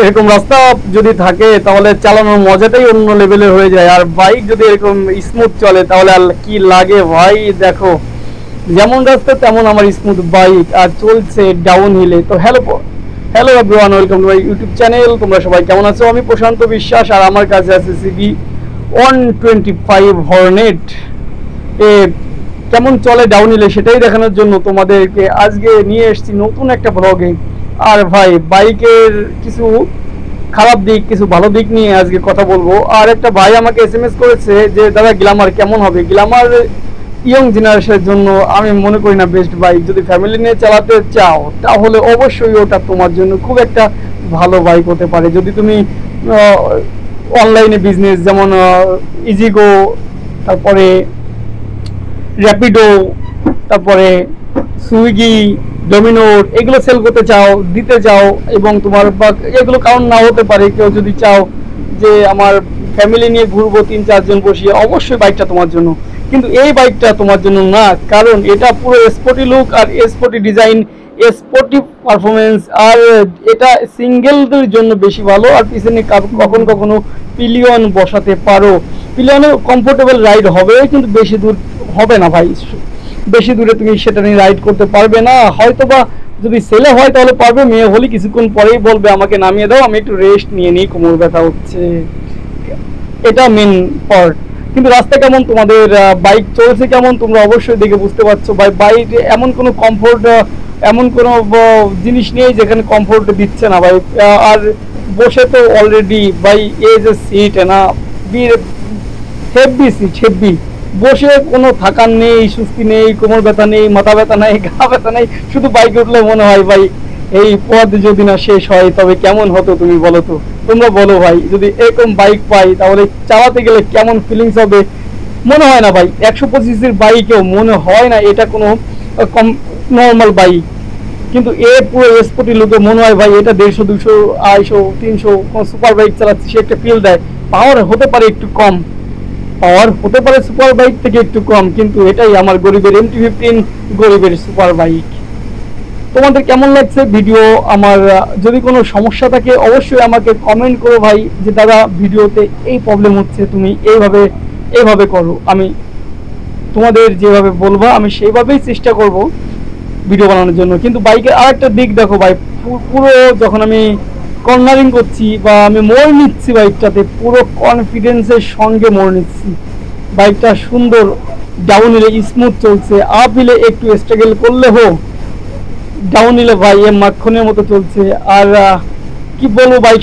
এরকম রাস্তা যদি থাকে তাহলে চালানোর মজাটাই অন্য লেভেলের হয়ে যায়। আর বাইক যদি এরকম স্মুথ চলে তাহলে আর কি লাগে ভাই। দেখো যেমন রাস্তা তেমন আমার স্মুথ বাইক, আর চলছে ডাউন হিলে। তো hello everyone, welcome to my YouTube channel. তোমরা সবাই কেমন আছো? আমি প্রশান্ত বিশ্বাস, আর আমার কাছে আছে সিবি 125 হর্নেট। এ কেমন চলে ডাউন হিলে সেটাই দেখানোর জন্য তোমাদেরকে আজকে নিয়ে এসেছি নতুন একটা ব্লগে। আর ভাই বাইকের কিছু খারাপ দিক, কিছু ভালো দিক নিয়ে আজকে কথা বলবো। আর একটা ভাই আমাকে এসএমএস করেছে যে দাদা গ্ল্যামার কেমন হবে। গ্ল্যামার ইয়ং জেনারেশনের জন্য আমি মনে করি না বেস্ট বাইক। যদি ফ্যামিলি নিয়ে চালাতে চাও তাহলে অবশ্যই ওটা তোমার জন্য খুব একটা ভালো বাইক হতে পারে। যদি তুমি অনলাইনে বিজনেস যেমন ইজিগো, তারপরে র্যাপিডো, তারপরে সুইগি, ডোমিনোর এগুলো সেল করতে চাও, দিতে চাও, এবং তোমার বা এগুলো কারণ না হতে পারে, কেউ যদি চাও যে আমার ফ্যামিলি নিয়ে ঘুরবো 3-4 জন বসিয়ে, অবশ্যই বাইকটা তোমার জন্য। কিন্তু এই বাইকটা তোমার জন্য না, কারণ এটা পুরো স্পোর্টি লুক আর স্পোর্টি ডিজাইন, স্পোর্টি পারফরমেন্স, আর এটা সিঙ্গেলদের জন্য বেশি ভালো। আর পিছনে কখনো কখনো পিলিয়ন বসাতে পারো। পিলিয়নে কমফোর্টেবল রাইড হবে, কিন্তু বেশি দূর হবে না ভাই। বেশি দূরে তুমি সেটা নিয়ে রাইড করতে পারবে না। হয়তো বা যদি ছেলে হয় তাহলে পারবে, মেয়ে হলে কিছুক্ষণ পরেই বলবে আমাকে নামিয়ে দাও, আমি একটু রেস্ট নিয়ে নিই, কোমর ব্যথা হচ্ছে। এটা মেন পার্ট। কিন্তু রাস্তা কেমন, তোমাদের বাইক চলছে কেমন, তোমরা অবশ্যই দেখে বুঝতে পারছো। বাইক এমন কোনো কমফোর্ট, এমন কোনো জিনিস নেই যেখানে কমফোর্ট দিচ্ছে না ভাই। আর বসে তো অলরেডি ভাই এই যে সিট না, হেভি সিট, হেভি। বসে কোনো থাকার নেই, সুস্থি নেই, কোমর ব্যথা নেই, মাথা ব্যথা নেই, গা ব্যথা নেই। শুধু বাইকে উঠলে মনে হয় ভাই এই পথ যদি না শেষ হয় তবে কেমন হতো, তুমি বলো তো। তোমরা বলো ভাই, যদি এরকম বাইক পাই তাহলে চালাতে গেলে কেমন ফিলিংস হবে। মনে হয় না ভাই 125 বাইকেও মনে হয় না এটা কোনো কম নর্মাল বাইক। কিন্তু এ পুরো স্পোর্টি লুকে মনে হয় ভাই এটা 150, 200, 250, 300 সুপার বাইক চালাচ্ছে, সে একটা ফিল দেয়। পাওয়ার হতে পারে একটু কম, পাওয়ার হতে পারে সুপার বাইক থেকে একটু কম, কিন্তু এটাই আমার গরিবের MT-15, গরিবের সুপার বাইক। তোমাদের কেমন লাগছে ভিডিও আমার? যদি কোনো সমস্যা থাকে অবশ্যই আমাকে কমেন্ট করো ভাই, যে দাদা ভিডিওতে এই প্রবলেম হচ্ছে, তুমি এইভাবে করো। আমি তোমাদের যেভাবে বলবো আমি সেইভাবেই চেষ্টা করব ভিডিও বানানোর জন্য। কিন্তু বাইকের আরেকটা দিক দেখো ভাই, পুরো যখন আমি কর্নারিং করছি বা আমি মোড় নিচ্ছি বাইকটাতে, পুরো কনফিডেন্সের সঙ্গে মোড় নিচ্ছি। বাইকটা সুন্দর ডাউন হিলে স্মুথ চলছে, আপ হিলে একটু স্ট্রাগল করলে হোক, ডাউন হিলে ভাই এ মাখনের মতো চলছে। আর কি বলবো বাইক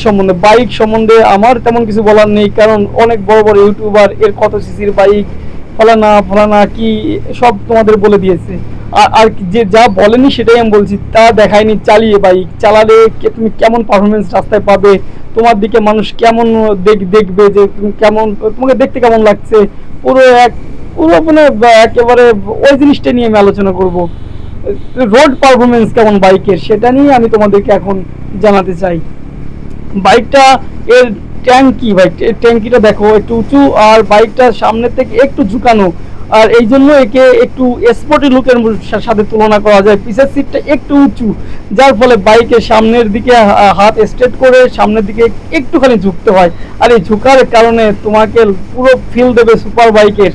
সম্বন্ধে আমার তেমন কিছু বলার নেই, কারণ অনেক বড় বড় ইউটিউবার এর কত সিসির বাইক, ফলানা কি সব তোমাদের বলে দিয়েছে। আর যে যা বলেনি সেটাই আমি বলছি, তা দেখায়নি চালিয়ে। বাইক চালালে তুমি কেমন পারফরমেন্স রাস্তায় পাবে, তোমার দিকে মানুষ কেমন দেখবে, যে তুমি কেমন, তোমাকে দেখতে কেমন লাগছে, পুরো মানে একেবারে ওই জিনিসটা নিয়ে আমি আলোচনা করব। রোড পারফরমেন্স কেমন বাইকের সেটা নিয়ে আমি তোমাদেরকে এখন জানাতে চাই। বাইকটা এর ট্যাঙ্কিটা দেখো একটু উঁচু, আর বাইকটা সামনের থেকে একটু ঝুঁকানো, আর এই জন্য একে একটু স্পোর্টি লুকের সাথে তুলনা করা যায়। পিছের সিটটা একটু উঁচু, যার ফলে বাইকের সামনের দিকে হাত স্ট্রেট করে সামনের দিকে একটুখানি ঝুঁকতে হয়। আর এই ঝুঁকার কারণে তোমাকে পুরো ফিল দেবে সুপার বাইকের।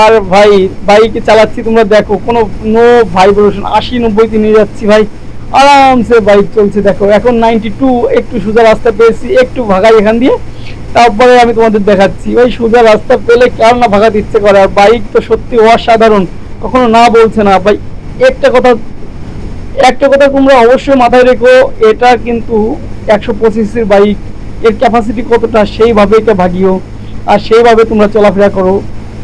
আর ভাই বাইকে চালাচ্ছি, তোমরা দেখো কোনো নো ভাইব্রেশন, 80-90 নিয়ে যাচ্ছি ভাই, আরামসে বাইক চলছে। দেখো এখন 92, একটু সোজা রাস্তা পেয়েছি, একটু ভাগাই এখান দিয়ে, তারপরে আমি তোমাদের দেখাচ্ছি। ওই সোজা রাস্তা পেলে কার না ভাগাতে ইচ্ছে করে। আর বাইক তো সত্যি অসাধারণ, কখনো না বলছে না ভাই। একটা কথা তোমরা অবশ্যই মাথায় রেখো, এটা কিন্তু 125 বাইক, এর ক্যাপাসিটি কতটা সেইভাবে এটা ভাগিও, আর সেইভাবে তোমরা চলাফেরা করো।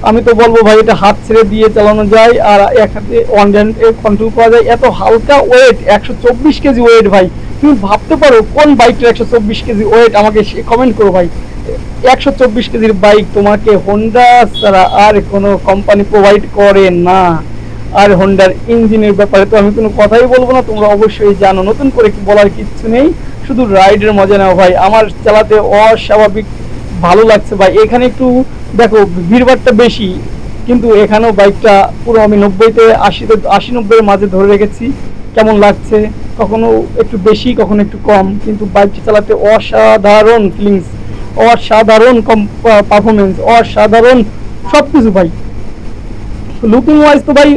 আমি তো বলবো ভাই এটা হাত ছেড়ে দিয়ে চালানো যায়, আর এক হাতে ওয়ান হ্যান্ড কন্ট্রোল করা যায়। এত হালকা ওয়েট, 124 কেজি ওয়েট ভাই। তুমি ভাবতে পারো কোন বাইকটা 124 কেজি ওয়েট, আমাকে কমেন্ট করো ভাই। 124 কেজির বাইক তোমাকে হোন্ডা ছাড়া আর কোনো কোম্পানি প্রোভাইড করে না। আর হোন্ডার ইঞ্জিনের ব্যাপারে তো আমি কোনো কথাই বলবো না, তোমরা অবশ্যই জানো। নতুন করে বলার কিচ্ছু নেই, শুধু রাইডের মজা নাও ভাই। আমার চালাতে অস্বাভাবিক ভালো লাগছে ভাই। এখানে একটু দেখো ভিড়ভাড়টা বেশি, কিন্তু এখানেও বাইকটা পুরো আমি 90-তে 80-90-এর মাঝে ধরে রেখেছি। কেমন লাগছে, কখনো একটু বেশি কখনো একটু কম, কিন্তু বাইকটি চালাতে অসাধারণ ফিলিংস, অসাধারণ পারফরমেন্স, অসাধারণ সব কিছু ভাই। লুকিং ওয়াইজ তো ভাই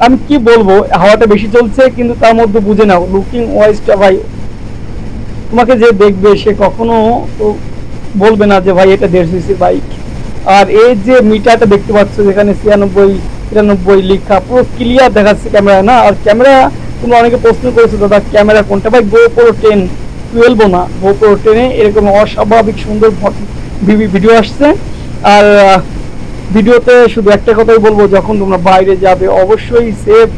আমি কি বলবো, হাওয়াটা বেশি চলছে কিন্তু তার মধ্যে বুঝে নাও লুকিং ওয়াইজটা ভাই, তোমাকে যে দেখবে সে কখনো তো বলবে না যে ভাই এটা 1.5 সিসি বাইক। আর এই যে মিটারটা দেখতে পাচ্ছ যেখানে 96 93 লেখা, পুরো ক্লিয়ার দেখাচ্ছে ক্যামেরা না। আর ক্যামেরা তোমরা অনেকে প্রশ্ন করেছো দাদা ক্যামেরা কোনটা, ভাই GoPro 10, 12 না, GoPro 10 এরকম অস্বাভাবিক সুন্দর ভিডিও আসছে। আর ভিডিওতে শুধু একটা কথাই বলবো, যখন তোমরা বাইরে যাবে অবশ্যই সেফ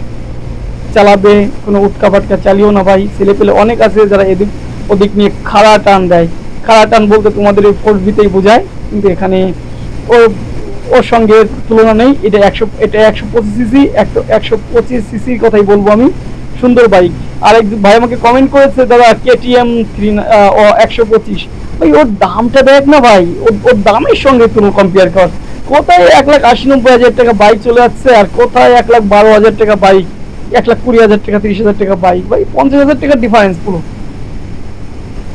চালাবে, কোনো উটকা পাটকা চালিও না ভাই। ছেলে পেলে অনেক আছে যারা এদিক ওদিক নিয়ে খাড়া টান দেয়, খাড়া টান বলতে তোমাদের এই 4B-তেই বোঝায়, কিন্তু এখানে ওর সঙ্গে তুলনা নেই। এটা 125 সিসি, 125 সিসির কথাই বলবো আমি, সুন্দর বাইক। আরেক ভাই আমাকে কমেন্ট করেছে দাদা KTM 125, ভাই ওর দামটা দেখ না ভাই, ওর দামের সঙ্গে তুমি কম্পেয়ার কর। কোথায় 1,80,90,000 টাকা বাইক চলে যাচ্ছে, আর কোথায় 1,12,000 টাকা বাইক, 1,20,000 টাকা 30,000 টাকা বাইক, ভাই 50,000 টাকার ডিফারেন্স পুরো।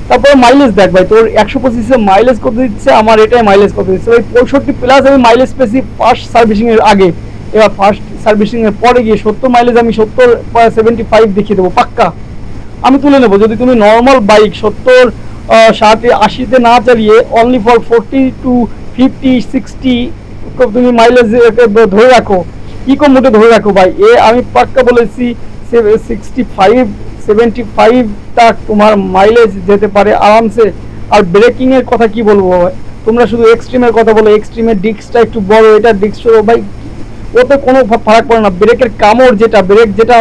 তারপরে মাইলেজ দেখ ভাই, তোর 125 মাইলেজ কত দিচ্ছে, আমার এটাই মাইলেজ কত দিচ্ছে ভাই 65+ আমি মাইলেজ পেয়েছি ফার্স্ট সার্ভিসিং এর আগে। এবার ফার্স্ট সার্ভিসিং এর পরে গিয়ে 70 মাইলেজ আমি 75 দেখিয়ে দেবো পাক্কা, আমি তুলে নেবো। যদি তুমি নর্মাল বাইক 70 60 80-তে না চালিয়ে অনলি ফর 40 to 50 60 তুমি মাইলেজ ধরে রাখো, ইকো মোডে ধরে রাখো ভাই, আমি পাক্কা বলেছি 65-75 তাক তোমার মাইলেজ যেতে পারে আরামসে। আর ব্রেকিং এর কথা কি বলবো ভাই, তোমরা শুধু এক্সট্রিমের কথা বলো, এক্সট্রিমের ডিস্কটা একটু বড়, এটা ডিস্ক ছোট ভাই, ওতে কোনো ফারাক পড়ে না। ব্রেকের কামড় যেটা, ব্রেক যেটা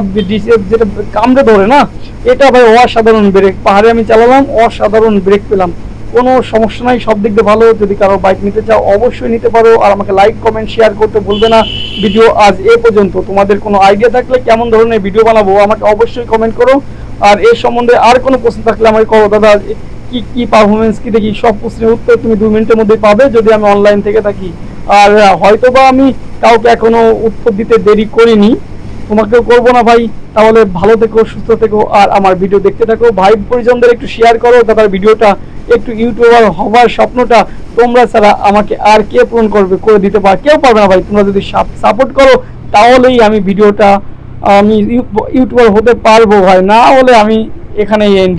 যেটা কামড়ে ধরে না, এটা ভাই অসাধারণ ব্রেক। পাহাড়ে আমি চালালাম, অসাধারণ ব্রেক পেলাম, কোনো সমস্যা নাই, সব দিক দিয়ে ভালো। যদি কারো বাইক নিতে চাও অবশ্যই নিতে পারো। আর আমাকে লাইক কমেন্ট শেয়ার করতে ভুলবে না। ভিডিও আজ এ পর্যন্ত, তোমাদের কোনো আইডিয়া থাকলে কেমন ধরনের ভিডিও বানাবো আমাকে অবশ্যই কমেন্ট করো। আর এর সম্বন্ধে আর কোনো প্রশ্ন থাকলে আমাকে করো দাদা, কি কি পারফরমেন্স কি দেখি, সব প্রশ্নের উত্তর তুমি 2 মিনিটের মধ্যে পাবে যদি আমি অনলাইন থেকে থাকি। আর হয়তোবা আমি কাউকে এখনো উত্তর দিতে দেরি করিনি, তোমাকেও করবো না ভাই। তাহলে ভালো থেকো, সুস্থ থেকো, আর আমার ভিডিও দেখতে থাকো। ভাই পরিজনদের একটু শেয়ার করো, তাদের ভিডিওটা একটু ইউটিউবার হবার স্বপ্নটা তোমরা ছাড়া আমাকে আর কে পূরণ করবে, করে দিতে পারে, কেউ পারবে না ভাই। তোমরা যদি সাপোর্ট করো তাহলেই আমি ভিডিওটা আমি ইউটিউবার হতে পারবো ভাই, না হলে আমি এখানেই এন্ড।